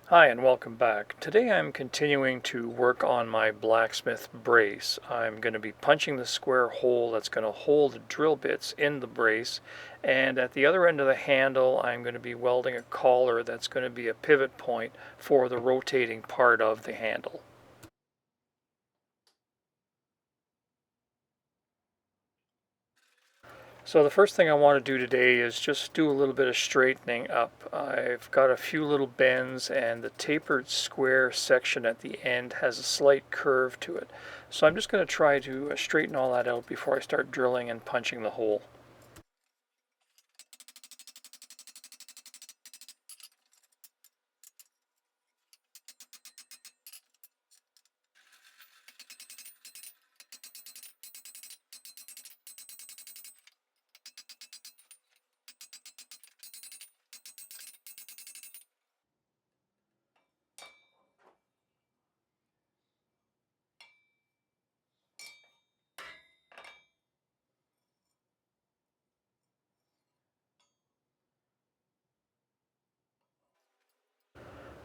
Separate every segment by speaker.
Speaker 1: Hi and welcome back. Today I'm continuing to work on my blacksmith brace. I'm going to be punching the square hole that's going to hold the drill bits in the brace, and at the other end of the handle I'm going to be welding a collar that's going to be a pivot point for the rotating part of the handle. So the first thing I want to do today is just do a little bit of straightening up. I've got a few little bends and the tapered square section at the end has a slight curve to it. So I'm just going to try to straighten all that out before I start drilling and punching the hole.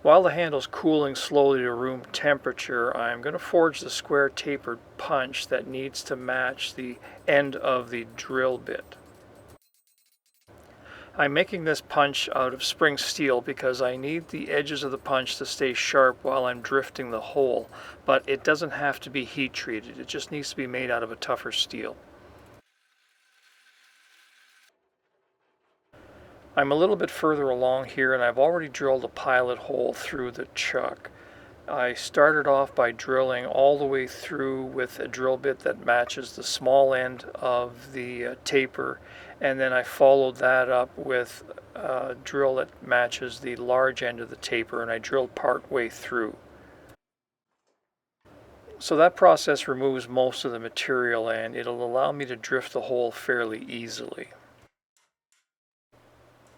Speaker 1: While the handle's cooling slowly to room temperature, I'm going to forge the square tapered punch that needs to match the end of the drill bit. I'm making this punch out of spring steel because I need the edges of the punch to stay sharp while I'm drifting the hole, but it doesn't have to be heat treated, it just needs to be made out of a tougher steel. I'm a little bit further along here and I've already drilled a pilot hole through the chuck. I started off by drilling all the way through with a drill bit that matches the small end of the taper, and then I followed that up with a drill that matches the large end of the taper, and I drilled part way through. So that process removes most of the material and it'll allow me to drift the hole fairly easily.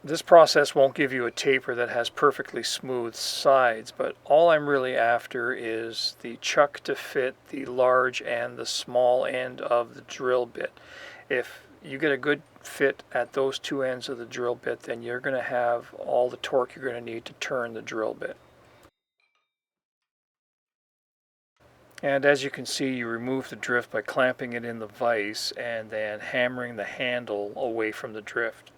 Speaker 1: This process won't give you a taper that has perfectly smooth sides, but all I'm really after is the chuck to fit the large and the small end of the drill bit. If you get a good fit at those two ends of the drill bit, then you're going to have all the torque you're going to need to turn the drill bit. And as you can see, you remove the drift by clamping it in the vise and then hammering the handle away from the drift.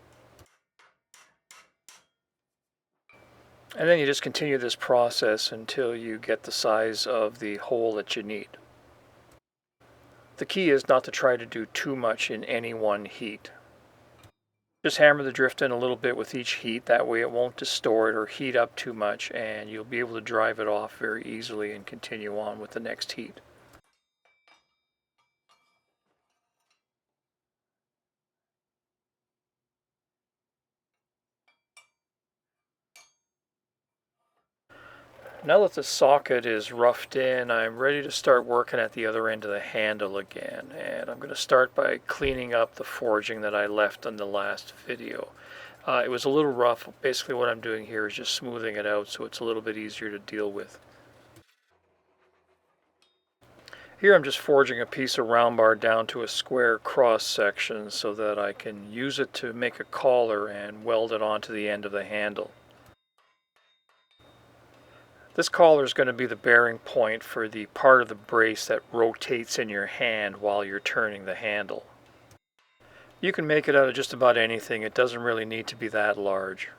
Speaker 1: And then you just continue this process until you get the size of the hole that you need. The key is not to try to do too much in any one heat. Just hammer the drift in a little bit with each heat, that way it won't distort or heat up too much and you'll be able to drive it off very easily and continue on with the next heat. Now that the socket is roughed in, I'm ready to start working at the other end of the handle again. And I'm going to start by cleaning up the forging that I left in the last video. It was a little rough. Basically what I'm doing here is just smoothing it out so it's a little bit easier to deal with. Here I'm just forging a piece of round bar down to a square cross section so that I can use it to make a collar and weld it onto the end of the handle. This collar is going to be the bearing point for the part of the brace that rotates in your hand while you're turning the handle. You can make it out of just about anything. It doesn't really need to be that large.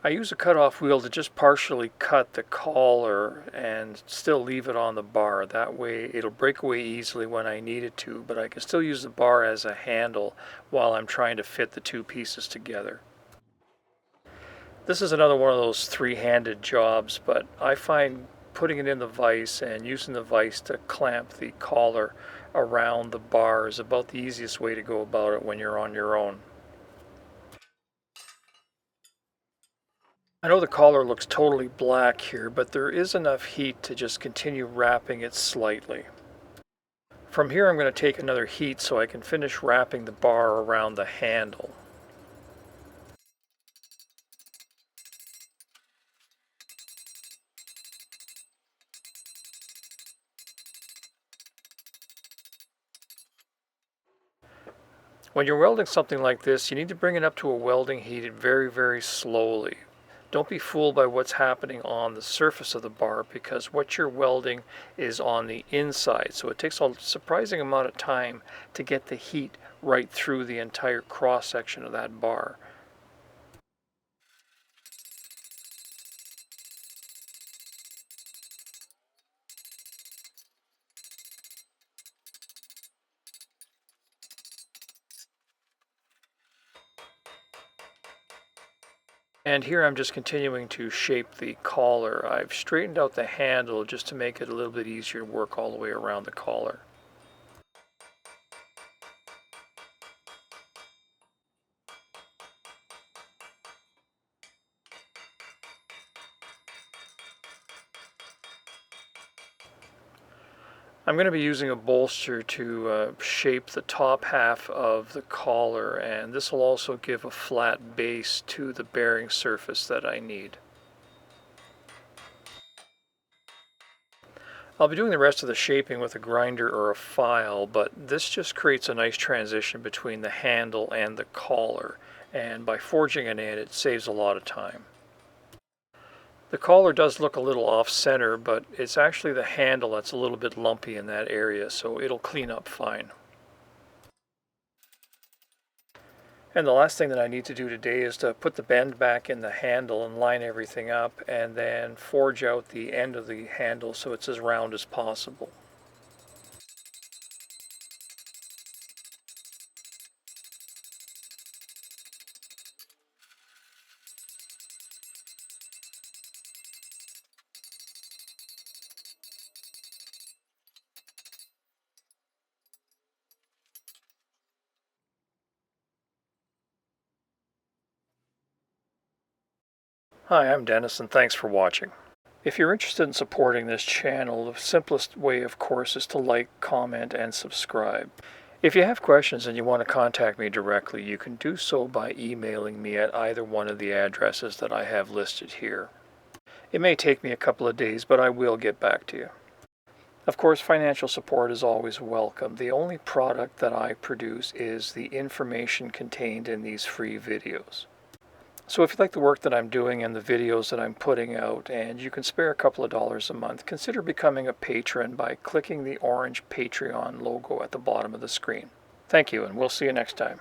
Speaker 1: I use a cutoff wheel to just partially cut the collar and still leave it on the bar. That way it'll break away easily when I need it to, but I can still use the bar as a handle while I'm trying to fit the two pieces together. This is another one of those three-handed jobs, but I find putting it in the vise and using the vise to clamp the collar around the bar is about the easiest way to go about it when you're on your own. I know the collar looks totally black here, but there is enough heat to just continue wrapping it slightly. From here I'm going to take another heat so I can finish wrapping the bar around the handle. When you're welding something like this, you need to bring it up to a welding heat very, very slowly. Don't be fooled by what's happening on the surface of the bar, because what you're welding is on the inside. So it takes a surprising amount of time to get the heat right through the entire cross section of that bar. And here I'm just continuing to shape the collar. I've straightened out the handle just to make it a little bit easier to work all the way around the collar. I'm going to be using a bolster to shape the top half of the collar, and this will also give a flat base to the bearing surface that I need. I'll be doing the rest of the shaping with a grinder or a file, but this just creates a nice transition between the handle and the collar, and by forging it in, it saves a lot of time. The collar does look a little off-center, but it's actually the handle that's a little bit lumpy in that area, so it'll clean up fine. And the last thing that I need to do today is to put the bend back in the handle and line everything up, and then forge out the end of the handle so it's as round as possible. Hi, I'm Dennis, and thanks for watching. If you're interested in supporting this channel, the simplest way, of course, is to like, comment, and subscribe. If you have questions and you want to contact me directly, you can do so by emailing me at either one of the addresses that I have listed here. It may take me a couple of days, but I will get back to you. Of course, financial support is always welcome. The only product that I produce is the information contained in these free videos. So if you like the work that I'm doing and the videos that I'm putting out, and you can spare a couple of dollars a month, consider becoming a patron by clicking the orange Patreon logo at the bottom of the screen. Thank you, and we'll see you next time.